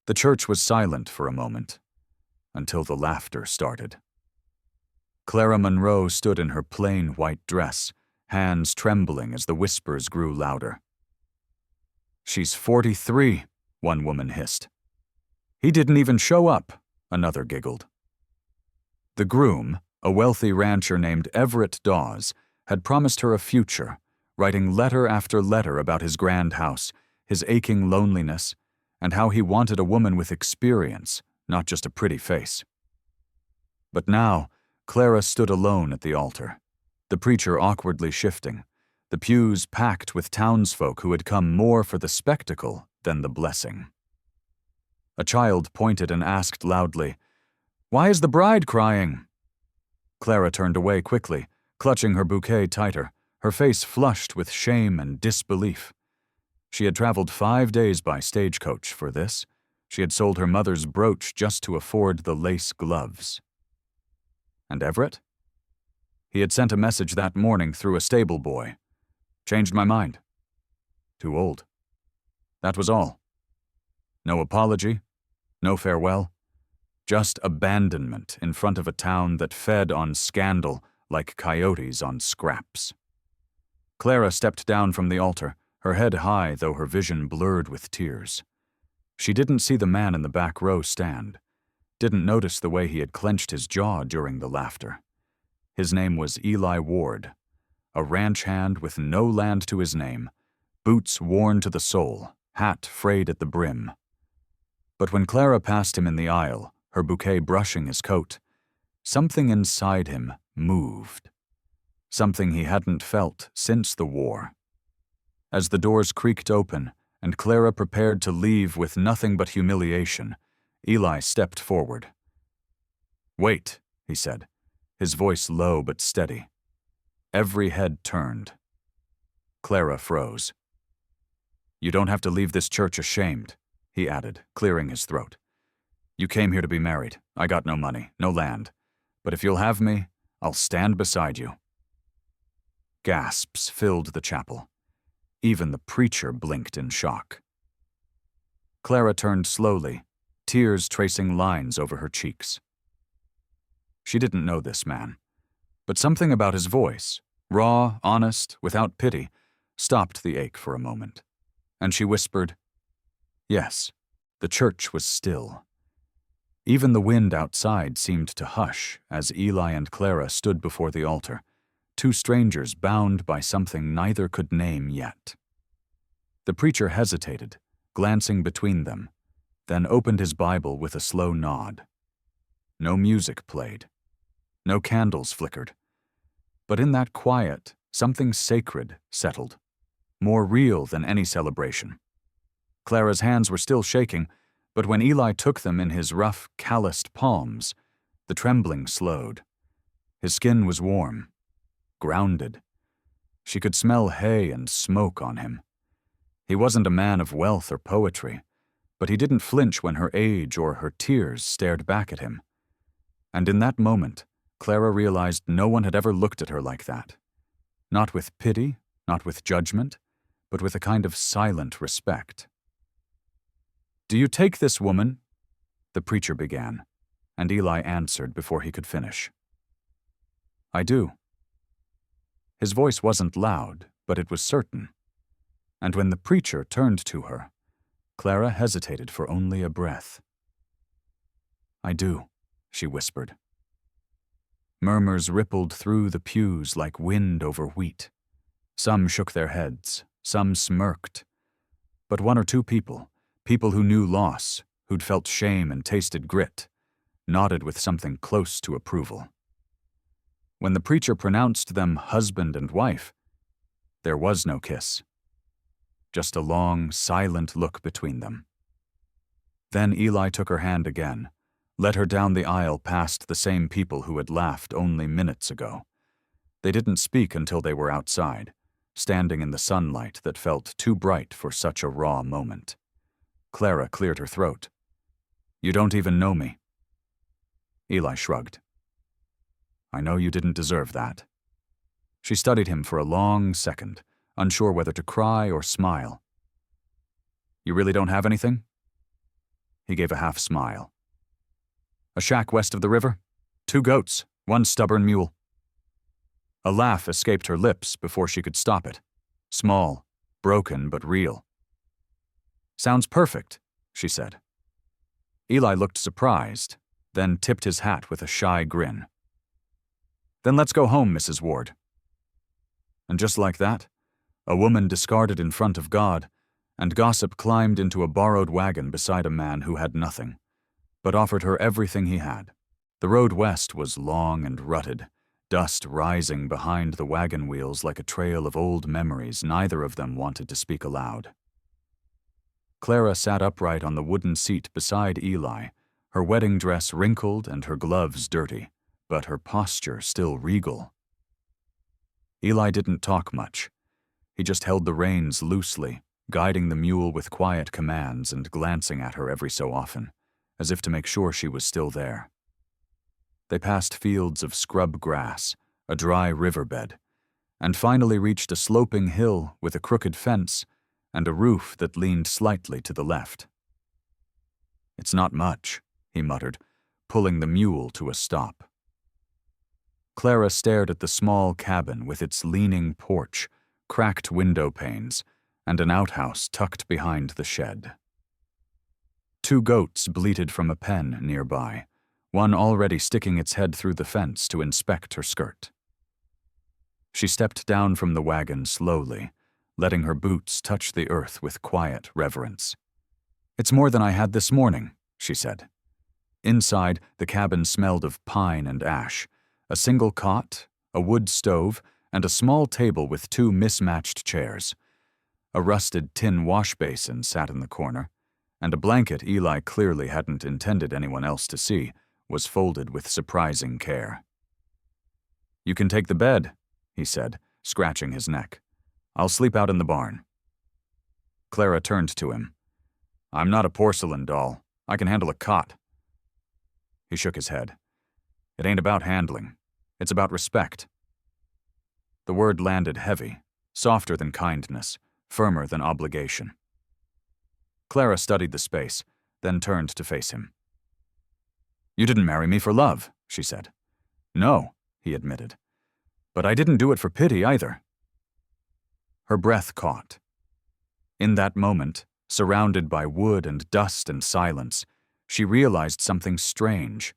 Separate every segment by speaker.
Speaker 1: The church was silent for a moment, until the laughter started. Clara Monroe stood in her plain white dress, hands trembling as the whispers grew louder. "She's 43, one woman hissed. "He didn't even show up," another giggled. The groom, a wealthy rancher named Everett Dawes, had promised her a future, writing letter after letter about his grand house, his aching loneliness, and how he wanted a woman with experience, not just a pretty face. But now, Clara stood alone at the altar, the preacher awkwardly shifting, the pews packed with townsfolk who had come more for the spectacle than the blessing. A child pointed and asked loudly, "Why is the bride crying?" Clara turned away quickly, clutching her bouquet tighter, her face flushed with shame and disbelief. She had traveled 5 days by stagecoach for this. She had sold her mother's brooch just to afford the lace gloves. And Everett? He had sent a message that morning through a stable boy. "Changed my mind. Too old." That was all. No apology, no farewell, just abandonment in front of a town that fed on scandal like coyotes on scraps. Clara stepped down from the altar, her head high though her vision blurred with tears. She didn't see the man in the back row stand, didn't notice the way he had clenched his jaw during the laughter. His name was Eli Ward, a ranch hand with no land to his name, boots worn to the sole, hat frayed at the brim. But when Clara passed him in the aisle, her bouquet brushing his coat, something inside him moved. Something he hadn't felt since the war. As the doors creaked open and Clara prepared to leave with nothing but humiliation, Eli stepped forward. "Wait," he said, his voice low but steady. Every head turned. Clara froze. "You don't have to leave this church ashamed," he added, clearing his throat. "You came here to be married. I got no money, no land. But if you'll have me, I'll stand beside you." Gasps filled the chapel. Even the preacher blinked in shock. Clara turned slowly, tears tracing lines over her cheeks. She didn't know this man, but something about his voice, raw, honest, without pity, stopped the ache for a moment, and she whispered, "Yes." The church was still. Even the wind outside seemed to hush as Eli and Clara stood before the altar, two strangers bound by something neither could name yet. The preacher hesitated, glancing between them, then opened his Bible with a slow nod. No music played. No candles flickered. But in that quiet, something sacred settled, more real than any celebration. Clara's hands were still shaking, but when Eli took them in his rough, calloused palms, the trembling slowed. His skin was warm, grounded. She could smell hay and smoke on him. He wasn't a man of wealth or poetry, but he didn't flinch when her age or her tears stared back at him. And in that moment, Clara realized no one had ever looked at her like that. Not with pity, not with judgment, but with a kind of silent respect. "Do you take this woman?" the preacher began, and Eli answered before he could finish. "I do." His voice wasn't loud, but it was certain. And when the preacher turned to her, Clara hesitated for only a breath. "I do," she whispered. Murmurs rippled through the pews like wind over wheat. Some shook their heads, some smirked. But one or two people who knew loss, who'd felt shame and tasted grit, nodded with something close to approval. When the preacher pronounced them husband and wife, there was no kiss. Just a long, silent look between them. Then Eli took her hand again, led her down the aisle past the same people who had laughed only minutes ago. They didn't speak until they were outside, standing in the sunlight that felt too bright for such a raw moment. Clara cleared her throat. "You don't even know me." Eli shrugged. "I know you didn't deserve that." She studied him for a long second, unsure whether to cry or smile. "You really don't have anything?" He gave a half smile. A shack west of the river? 2 goats, 1 stubborn mule. A laugh escaped her lips before she could stop it. Small, broken, but real. Sounds perfect, she said. Eli looked surprised, then tipped his hat with a shy grin. Then let's go home, Mrs. Ward. And just like that, a woman discarded in front of God, and gossip climbed into a borrowed wagon beside a man who had nothing, but offered her everything he had. The road west was long and rutted, dust rising behind the wagon wheels like a trail of old memories neither of them wanted to speak aloud. Clara sat upright on the wooden seat beside Eli, her wedding dress wrinkled and her gloves dirty, but her posture still regal. Eli didn't talk much. He just held the reins loosely, guiding the mule with quiet commands and glancing at her every so often, as if to make sure she was still there. They passed fields of scrub grass, a dry riverbed, and finally reached a sloping hill with a crooked fence and a roof that leaned slightly to the left. It's not much, he muttered, pulling the mule to a stop. Clara stared at the small cabin with its leaning porch, cracked window panes, and an outhouse tucked behind the shed. 2 goats bleated from a pen nearby, one already sticking its head through the fence to inspect her skirt. She stepped down from the wagon slowly, letting her boots touch the earth with quiet reverence. It's more than I had this morning, she said. Inside, the cabin smelled of pine and ash, a single cot, a wood stove, and a small table with 2 mismatched chairs. A rusted tin wash basin sat in the corner, and a blanket Eli clearly hadn't intended anyone else to see was folded with surprising care. You can take the bed, he said, scratching his neck. I'll sleep out in the barn. Clara turned to him. I'm not a porcelain doll. I can handle a cot. He shook his head. It ain't about handling. It's about respect. The word landed heavy, softer than kindness, firmer than obligation. Clara studied the space, then turned to face him. You didn't marry me for love, she said. No, he admitted. But I didn't do it for pity either. Her breath caught. In that moment, surrounded by wood and dust and silence, she realized something strange.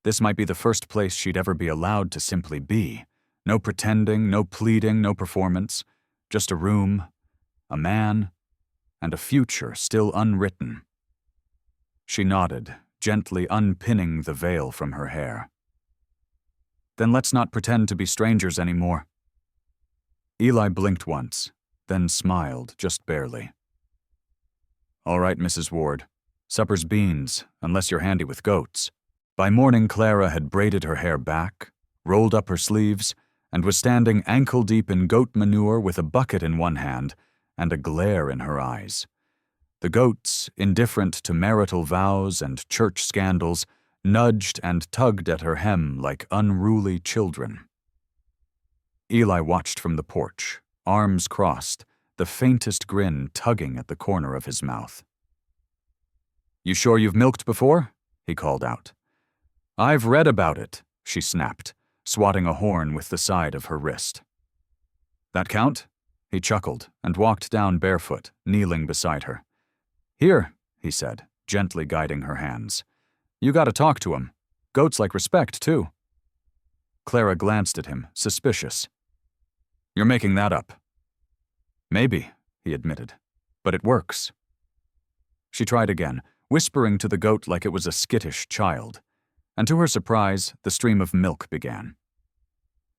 Speaker 1: This might be the first place she'd ever be allowed to simply be. No pretending, no pleading, no performance. Just a room, a man, and a future still unwritten. She nodded, gently unpinning the veil from her hair. Then let's not pretend to be strangers anymore. Eli blinked once, then smiled just barely. All right, Mrs. Ward. Supper's beans, unless you're handy with goats. By morning, Clara had braided her hair back, rolled up her sleeves, and was standing ankle-deep in goat manure with a bucket in one hand and a glare in her eyes. The goats, indifferent to marital vows and church scandals, nudged and tugged at her hem like unruly children. Eli watched from the porch, arms crossed, the faintest grin tugging at the corner of his mouth. You sure you've milked before? He called out. I've read about it, she snapped, swatting a horn with the side of her wrist. That count? He chuckled and walked down barefoot, kneeling beside her. Here, he said, gently guiding her hands. You gotta talk to him. Goats like respect, too. Clara glanced at him, suspicious. You're making that up. Maybe, he admitted, but it works. She tried again, whispering to the goat like it was a skittish child, and to her surprise, the stream of milk began.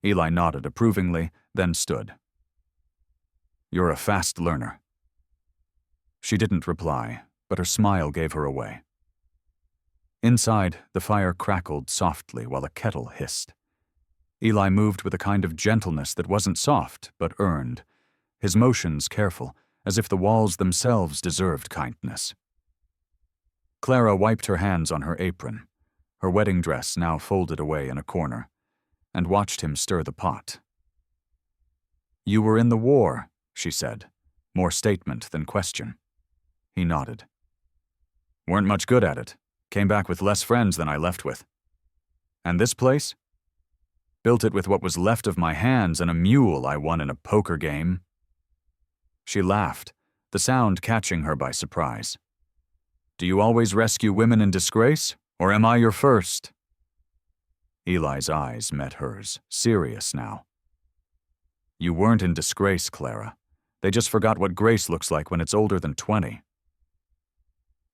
Speaker 1: Eli nodded approvingly, then stood. You're a fast learner. She didn't reply, but her smile gave her away. Inside, the fire crackled softly while a kettle hissed. Eli moved with a kind of gentleness that wasn't soft, but earned, his motions careful, as if the walls themselves deserved kindness. Clara wiped her hands on her apron, her wedding dress now folded away in a corner, and watched him stir the pot. You were in the war, she said, more statement than question. He nodded. Weren't much good at it. Came back with less friends than I left with. And this place? Built it with what was left of my hands and a mule I won in a poker game. She laughed, the sound catching her by surprise. Do you always rescue women in disgrace, or am I your first? Eli's eyes met hers, serious now. You weren't in disgrace, Clara. They just forgot what grace looks like when it's older than 20.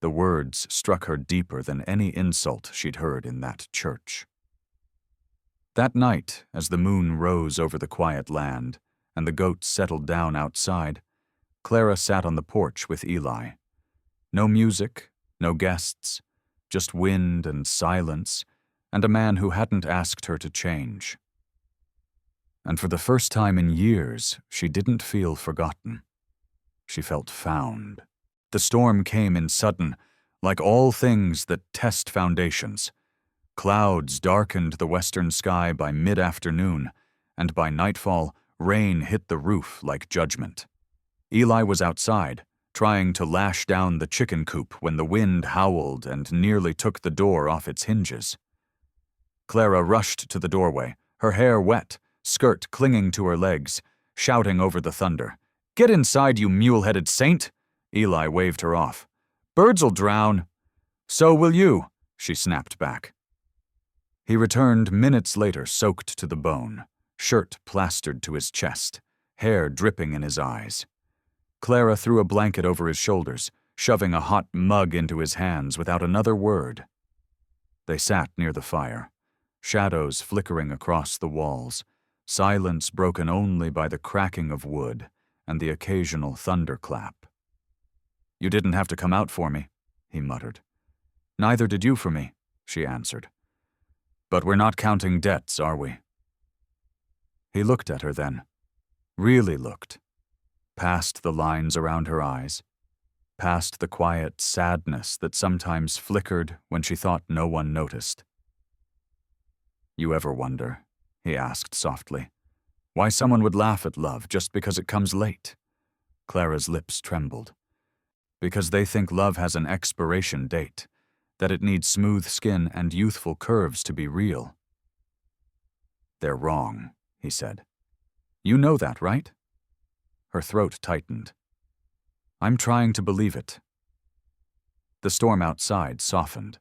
Speaker 1: The words struck her deeper than any insult she'd heard in that church. That night, as the moon rose over the quiet land and the goats settled down outside, Clara sat on the porch with Eli. No music, no guests, just wind and silence, and a man who hadn't asked her to change. And for the first time in years, she didn't feel forgotten. She felt found. The storm came in sudden, like all things that test foundations. Clouds darkened the western sky by mid-afternoon, and by nightfall, rain hit the roof like judgment. Eli was outside, trying to lash down the chicken coop when the wind howled and nearly took the door off its hinges. Clara rushed to the doorway, her hair wet, skirt clinging to her legs, shouting over the thunder. "Get inside, you mule-headed saint!" Eli waved her off. "Birds'll drown." "So will you," she snapped back. He returned minutes later, soaked to the bone, shirt plastered to his chest, hair dripping in his eyes. Clara threw a blanket over his shoulders, shoving a hot mug into his hands without another word. They sat near the fire, shadows flickering across the walls, silence broken only by the cracking of wood and the occasional thunderclap. "You didn't have to come out for me," he muttered. "Neither did you for me," she answered. "But we're not counting debts, are we?" He looked at her then, really looked, past the lines around her eyes, past the quiet sadness that sometimes flickered when she thought no one noticed. "You ever wonder," he asked softly, "why someone would laugh at love just because it comes late?" Clara's lips trembled. "Because they think love has an expiration date, that it needs smooth skin and youthful curves to be real." "They're wrong," he said. "You know that, right?" Her throat tightened. "I'm trying to believe it." The storm outside softened,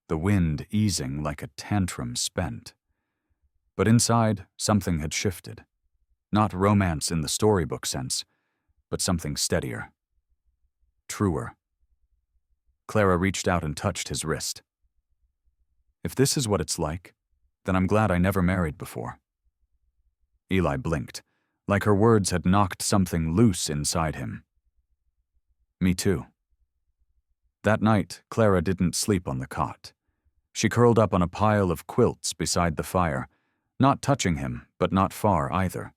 Speaker 1: the wind easing like a tantrum spent. But inside, something had shifted. Not romance in the storybook sense, but something steadier. Truer. Clara reached out and touched his wrist. "If this is what it's like, then I'm glad I never married before." Eli blinked, like her words had knocked something loose inside him. "Me too." That night, Clara didn't sleep on the cot. She curled up on a pile of quilts beside the fire, not touching him, but not far either.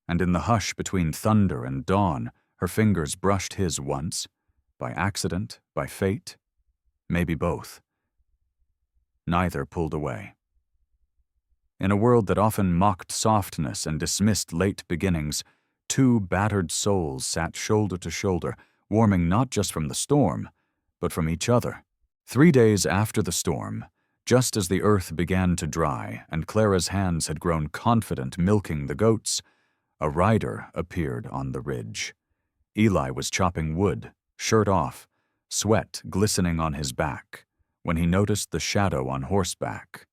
Speaker 1: And in the hush between thunder and dawn, her fingers brushed his once, by accident, by fate, maybe both. Neither pulled away. In a world that often mocked softness and dismissed late beginnings, two battered souls sat shoulder to shoulder, warming not just from the storm, but from each other. 3 days after the storm, just as the earth began to dry and Clara's hands had grown confident milking the goats, a rider appeared on the ridge. Eli was chopping wood, shirt off, sweat glistening on his back, when he noticed the shadow on horseback.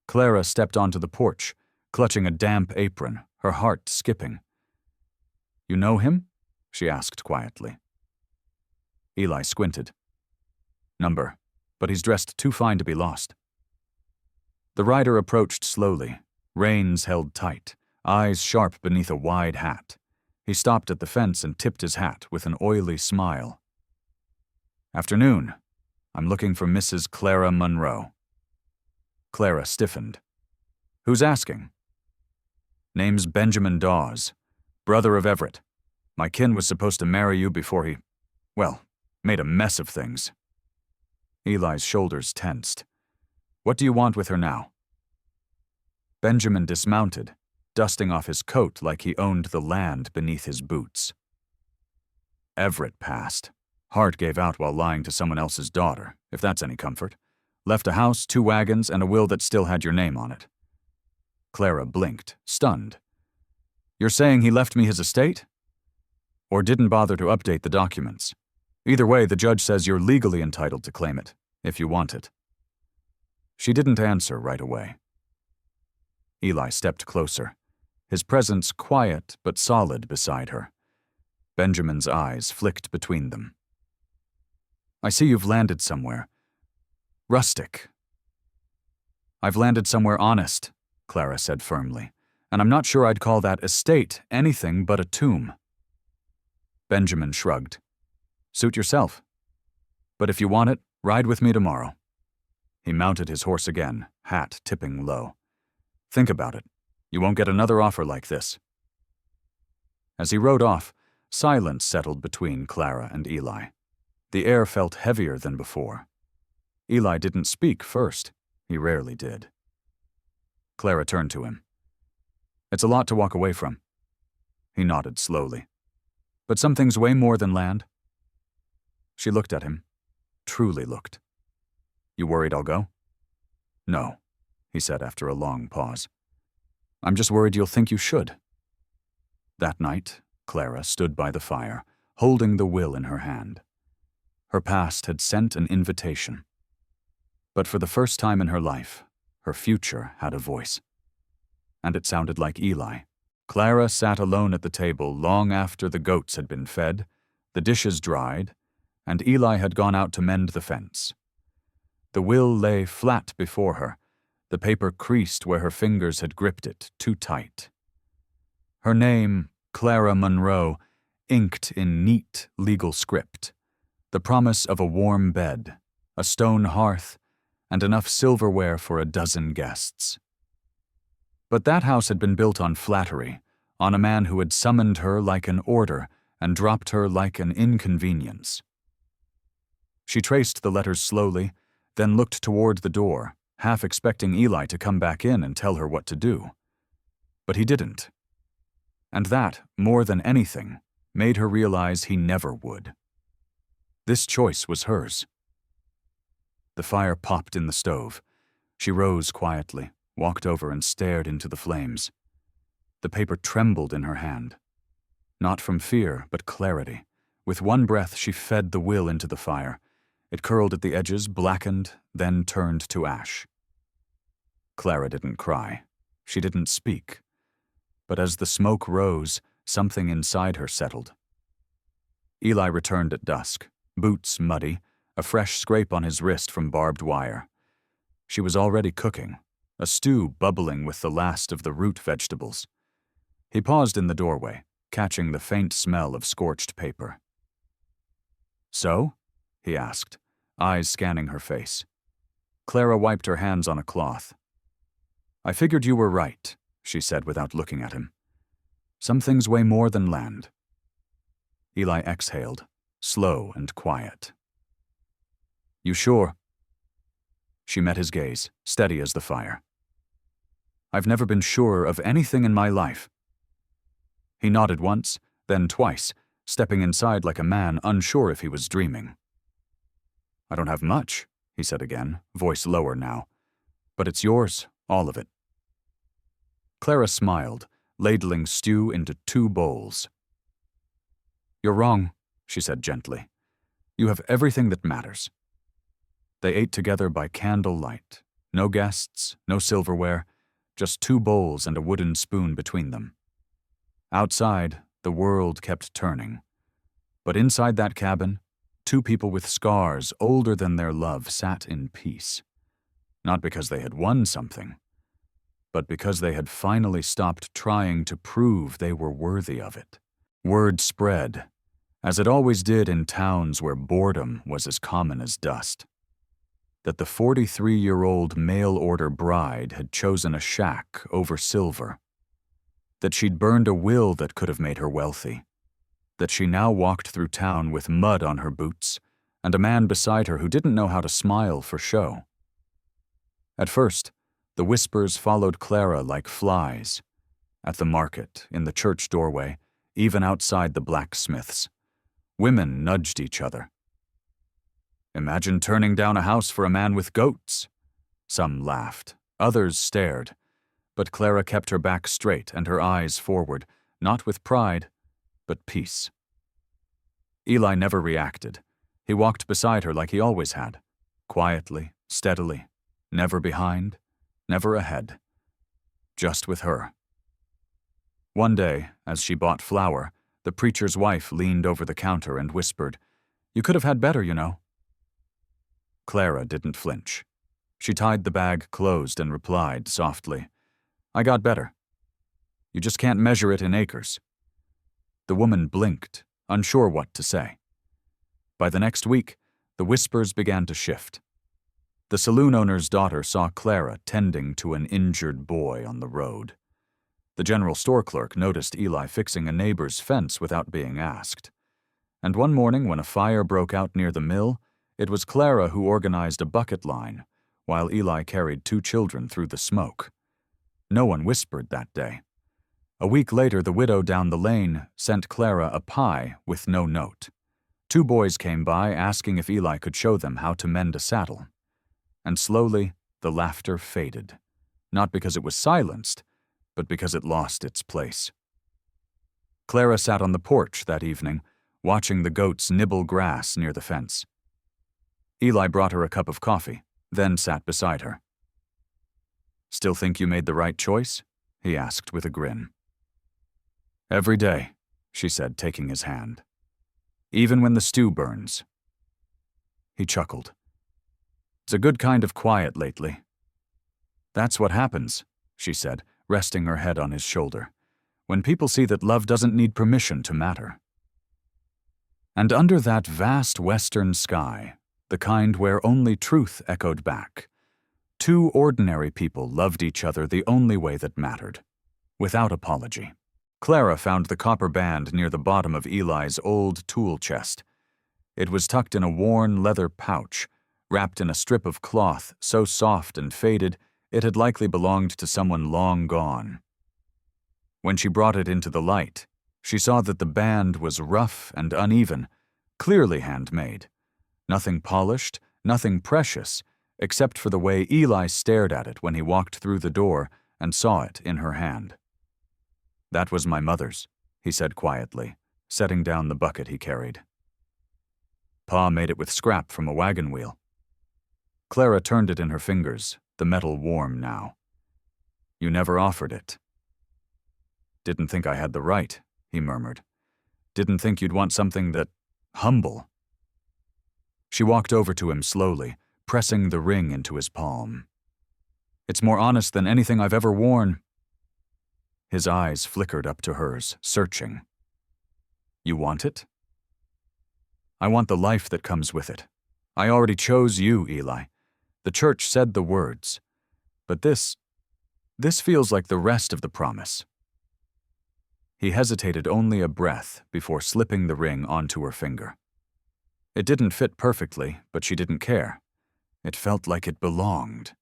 Speaker 1: Clara stepped onto the porch, clutching a damp apron, her heart skipping. "You know him?" she asked quietly. Eli squinted. "Number, but he's dressed too fine to be lost." The rider approached slowly, reins held tight, eyes sharp beneath a wide hat. He stopped at the fence and tipped his hat with an oily smile. "Afternoon. I'm looking for Mrs. Clara Monroe." Clara stiffened. "Who's asking?" "Name's Benjamin Dawes, brother of Everett. My kin was supposed to marry you before he, well, made a mess of things." Eli's shoulders tensed. "What do you want with her now?" Benjamin dismounted, dusting off his coat like he owned the land beneath his boots. "Everett passed. Heart gave out while lying to someone else's daughter, if that's any comfort. Left a house, 2 wagons, and a will that still had your name on it. Clara blinked, stunned. You're saying he left me his estate? Or didn't bother to update the documents? Either way, the judge says you're legally entitled to claim it, if you want it. She didn't answer right away. Eli stepped closer, his presence quiet but solid beside her. Benjamin's eyes flicked between them. I see you've landed somewhere. Rustic. I've landed somewhere honest, Clara said firmly, and I'm not sure I'd call that estate anything but a tomb. Benjamin shrugged. Suit yourself. But if you want it, ride with me tomorrow. He mounted his horse again, hat tipping low. Think about it. You won't get another offer like this. As he rode off, silence settled between Clara and Eli. The air felt heavier than before. Eli didn't speak first. He rarely did. Clara turned to him. It's a lot to walk away from. He nodded slowly. But some things weigh more than land. She looked at him. Truly looked. You worried I'll go? No, he said after a long pause. I'm just worried you'll think you should. That night, Clara stood by the fire, holding the will in her hand. Her past had sent an invitation. But for the first time in her life, her future had a voice. And it sounded like Eli. Clara sat alone at the table long after the goats had been fed, the dishes dried, and Eli had gone out to mend the fence. The will lay flat before her, the paper creased where her fingers had gripped it too tight. Her name, Clara Monroe, inked in neat legal script, the promise of a warm bed, a stone hearth, and enough silverware for a dozen guests. But that house had been built on flattery, on a man who had summoned her like an order and dropped her like an inconvenience. She traced the letters slowly, then looked toward the door, half expecting Eli to come back in and tell her what to do. But he didn't. And that, more than anything, made her realize he never would. This choice was hers. The fire popped in the stove. She rose quietly, walked over and stared into the flames. The paper trembled in her hand. Not from fear, but clarity. With one breath, she fed the will into the fire. It curled at the edges, blackened, then turned to ash. Clara didn't cry. She didn't speak. But as the smoke rose, something inside her settled. Eli returned at dusk, boots muddy, a fresh scrape on his wrist from barbed wire. She was already cooking, a stew bubbling with the last of the root vegetables. He paused in the doorway, catching the faint smell of scorched paper. So? He asked, eyes scanning her face. Clara wiped her hands on a cloth. I figured you were right, she said without looking at him. Some things weigh more than land. Eli exhaled, slow and quiet. You sure? She met his gaze, steady as the fire. I've never been surer of anything in my life. He nodded once, then twice, stepping inside like a man unsure if he was dreaming. I don't have much, he said again, voice lower now. But it's yours, all of it. Clara smiled, ladling stew into 2 bowls. You're wrong, she said gently. You have everything that matters. They ate together by candlelight. No guests, no silverware, just 2 bowls and a wooden spoon between them. Outside, the world kept turning. But inside that cabin, 2 people with scars older than their love sat in peace. Not because they had won something, but because they had finally stopped trying to prove they were worthy of it. Word spread, as it always did in towns where boredom was as common as dust, that the 43-year-old mail-order bride had chosen a shack over silver, that she'd burned a will that could have made her wealthy, that she now walked through town with mud on her boots and a man beside her who didn't know how to smile for show. At first, the whispers followed Clara like flies. At the market, in the church doorway, even outside the blacksmith's. Women nudged each other, Imagine turning down a house for a man with goats. Some laughed, others stared, but Clara kept her back straight and her eyes forward, not with pride, but peace. Eli never reacted. He walked beside her like he always had, quietly, steadily, never behind, never ahead, just with her. One day, as she bought flour, the preacher's wife leaned over the counter and whispered, "You could have had better, you know." Clara didn't flinch. She tied the bag closed and replied softly, "I got better. You just can't measure it in acres." The woman blinked, unsure what to say. By the next week, the whispers began to shift. The saloon owner's daughter saw Clara tending to an injured boy on the road. The general store clerk noticed Eli fixing a neighbor's fence without being asked. And one morning when a fire broke out near the mill, it was Clara who organized a bucket line, while Eli carried 2 children through the smoke. No one whispered that day. A week later, the widow down the lane sent Clara a pie with no note. 2 boys came by asking if Eli could show them how to mend a saddle. And slowly, the laughter faded, not because it was silenced, but because it lost its place. Clara sat on the porch that evening, watching the goats nibble grass near the fence. Eli brought her a cup of coffee, then sat beside her. "Still think you made the right choice?" he asked with a grin. "Every day," she said, taking his hand. "Even when the stew burns." He chuckled. "It's a good kind of quiet lately." "That's what happens," she said, resting her head on his shoulder, "when people see that love doesn't need permission to matter." And under that vast western sky, the kind where only truth echoed back, 2 ordinary people loved each other the only way that mattered, without apology. Clara found the copper band near the bottom of Eli's old tool chest. It was tucked in a worn leather pouch, wrapped in a strip of cloth so soft and faded it had likely belonged to someone long gone. When she brought it into the light, she saw that the band was rough and uneven, clearly handmade. Nothing polished, nothing precious, except for the way Eli stared at it when he walked through the door and saw it in her hand. "That was my mother's," he said quietly, setting down the bucket he carried. "Pa made it with scrap from a wagon wheel." Clara turned it in her fingers, the metal warm now. "You never offered it." "Didn't think I had the right," he murmured. "Didn't think you'd want something that humble." She walked over to him slowly, pressing the ring into his palm. "It's more honest than anything I've ever worn." His eyes flickered up to hers, searching. "You want it?" "I want the life that comes with it. I already chose you, Eli. The church said the words. But this feels like the rest of the promise." He hesitated only a breath before slipping the ring onto her finger. It didn't fit perfectly, but she didn't care. It felt like it belonged.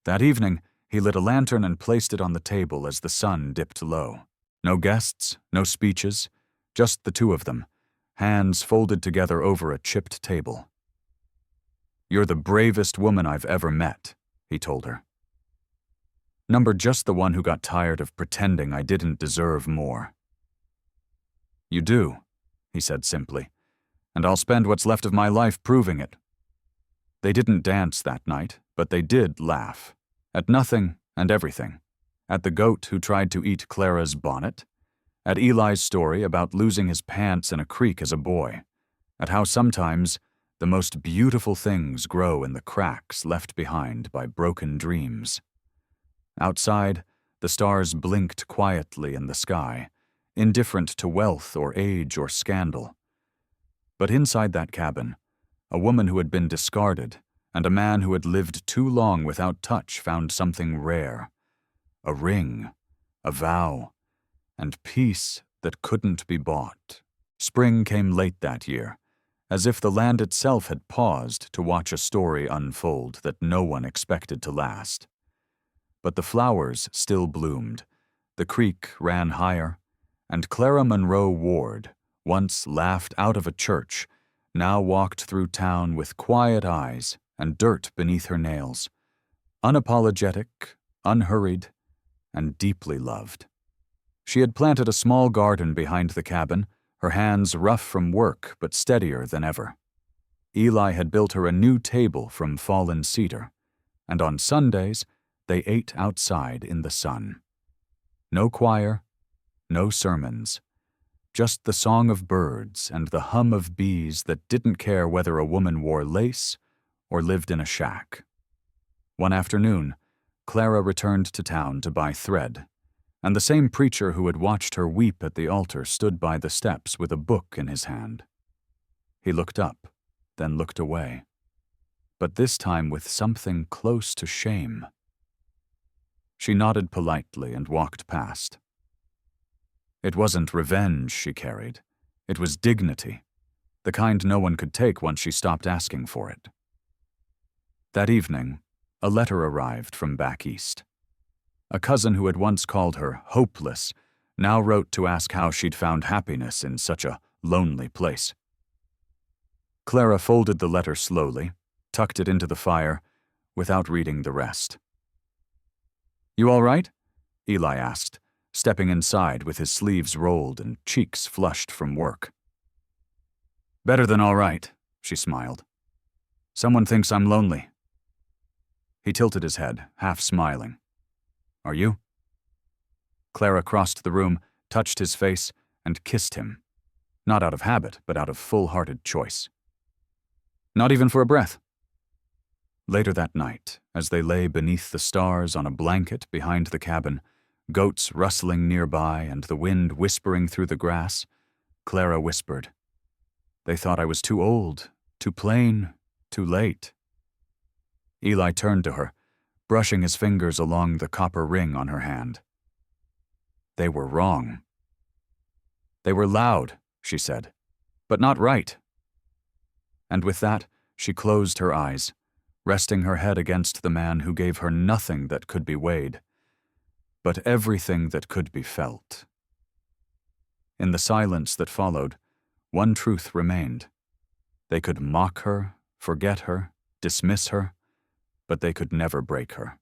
Speaker 1: That evening, he lit a lantern and placed it on the table as the sun dipped low. No guests, no speeches, just the 2 of them, hands folded together over a chipped table. "You're the bravest woman I've ever met," he told her. "Number just the one who got tired of pretending I didn't deserve more." "You do," he said simply, "and I'll spend what's left of my life proving it." They didn't dance that night, but they did laugh. At nothing and everything. At the goat who tried to eat Clara's bonnet. At Eli's story about losing his pants in a creek as a boy. At how sometimes the most beautiful things grow in the cracks left behind by broken dreams. Outside, the stars blinked quietly in the sky, indifferent to wealth or age or scandal. But inside that cabin, a woman who had been discarded and a man who had lived too long without touch found something rare. A ring, a vow, and peace that couldn't be bought. Spring came late that year, as if the land itself had paused to watch a story unfold that no one expected to last. But the flowers still bloomed, the creek ran higher, and Clara Monroe Ward once laughed out of a church, now walked through town with quiet eyes and dirt beneath her nails, unapologetic, unhurried, and deeply loved. She had planted a small garden behind the cabin, her hands rough from work but steadier than ever. Eli had built her a new table from fallen cedar, and on Sundays they ate outside in the sun. No choir, no sermons, just the song of birds and the hum of bees that didn't care whether a woman wore lace or lived in a shack. One afternoon, Clara returned to town to buy thread, and the same preacher who had watched her weep at the altar stood by the steps with a book in his hand. He looked up, then looked away, but this time with something close to shame. She nodded politely and walked past. It wasn't revenge she carried. It was dignity, the kind no one could take once she stopped asking for it. That evening, a letter arrived from back east. A cousin who had once called her hopeless now wrote to ask how she'd found happiness in such a lonely place. Clara folded the letter slowly, tucked it into the fire, without reading the rest. "You all right?" Eli asked, stepping inside with his sleeves rolled and cheeks flushed from work. "Better than all right," she smiled. "Someone thinks I'm lonely." He tilted his head, half smiling. "Are you?" Clara crossed the room, touched his face, and kissed him, not out of habit, but out of full-hearted choice. "Not even for a breath." Later that night, as they lay beneath the stars on a blanket behind the cabin, goats rustling nearby and the wind whispering through the grass, Clara whispered, "They thought I was too old, too plain, too late." Eli turned to her, brushing his fingers along the copper ring on her hand. They were wrong. "They were loud," she said, "but not right." And with that, she closed her eyes, resting her head against the man who gave her nothing that could be weighed, but everything that could be felt. In the silence that followed, one truth remained. They could mock her, forget her, dismiss her, but they could never break her.